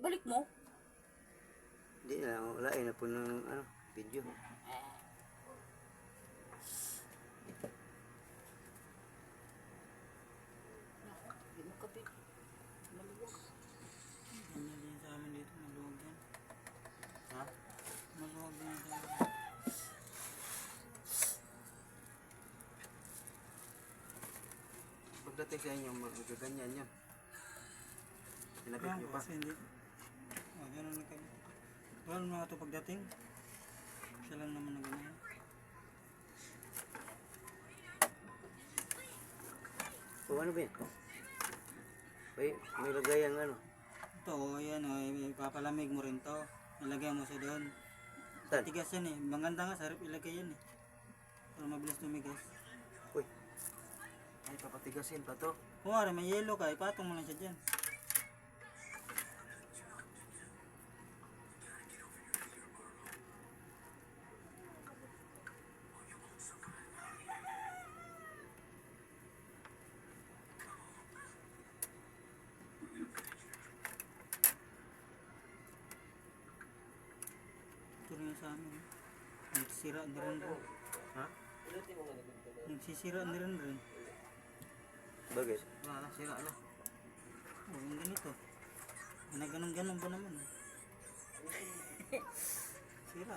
Balik mo. Hindi na, wala na po ng video. Hindi mo kapit. Maluwag. Ganyan din sa amin dito, maluwag yan. Ha? Maluwag din sa amin. Pagdating sa inyo, magaganyan yun. Pinapit nyo pa. Kasi hindi. Gano'n na kami. Wala mga ito pagdating. Siya lang naman na ganyan. O ano ba yan? May lagay ang Ito, ayan, ipapalamig mo rin to. Ilagay mo sa doon. Saan? Tigas yan eh. Maganda nga, sarap ilagay yan eh. Para mabilis tumigas. Uy. Ay, papatigasin pa to. Kung may yelo ka, ipatong mo lang siya dyan. Ito rin sa amin. Nagsisira na rin rin. Ha? Nagsisira na rin rin. Bagay. Wala, sira na. Oh, yung ganito. Ganang-ganon ba naman? Sira.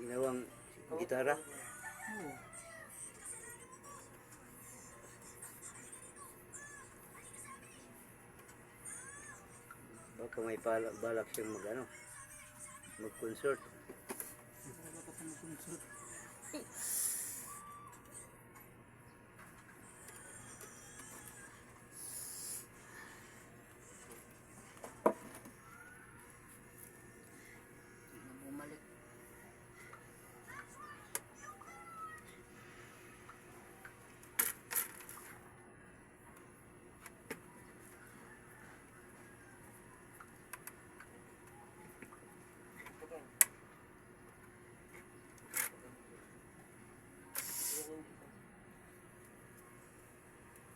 Ginawang gitara. Oo. Baka may balak siyang mag-concert. Wala ka pa mag-consult. Bumalik.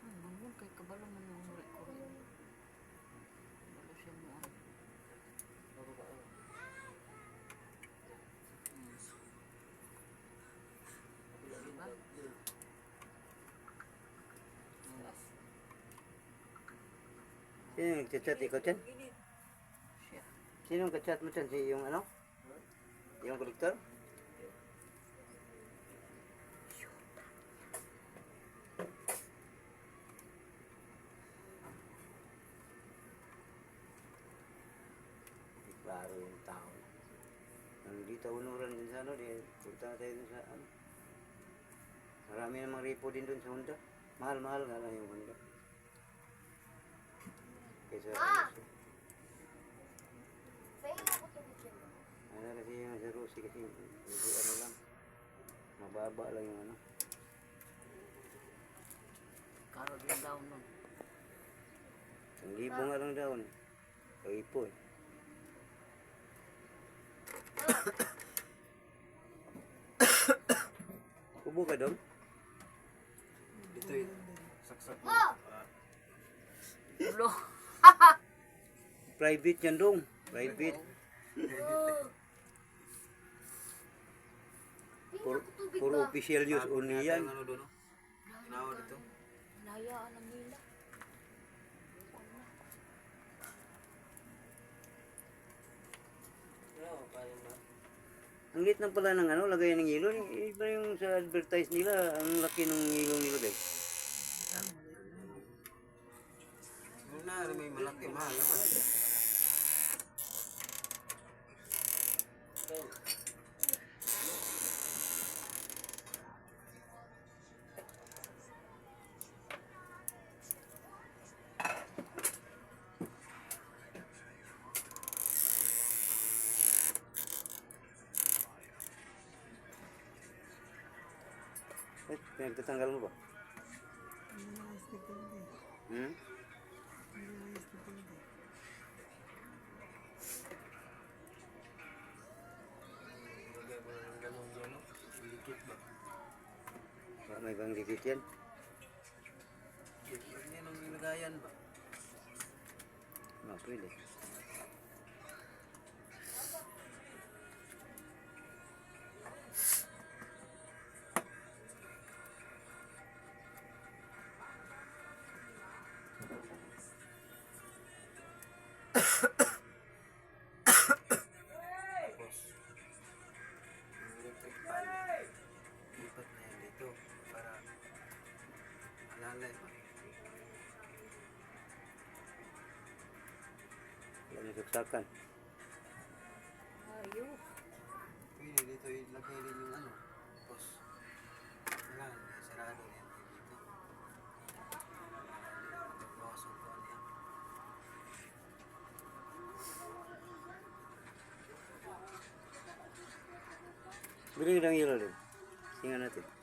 Bangun kay kabalo man yung murik ko rin. Kabalo siya mo ang. Diba? Sino yung nagchat-chat? Ikaw dyan? Siya. Sino yung nagchat mo dyan? Yung Yung kolektor? Klaro yung tao. Dito unuran din sa punta na tayo dun sa Marami namang repo din dun sa Honda. Mahal-mahal nga lang yung Honda. Kaysa kasi yung sa Rusi kasi medyo lang. Mababa lang yung Karo din daw nun. 1,000 nga lang daw. Pag-ipo eh. Kubo ka dong? Dito yun. Saksak mo. Ulo. Private yan dong. Private. Puro official use only yan. Inawa dito. Nayaan ang nila. Ang lit na pala ng lagayan ng yelo. Iba yung sa advertise nila, ang laki ng yelo nila guys. Muna, may malaki, mahal naman. Pinagtatanggal mo ba? Hmm? May bang dikit yan? Yan ang nilagayan ba? Pwede. Nasaksakan. Ayun. Pwede dito ilagay rin yung ano. Tapos, wala, sarado yan dito. Bawasan ko yan. Bili ng yelo din. Tingnan natin.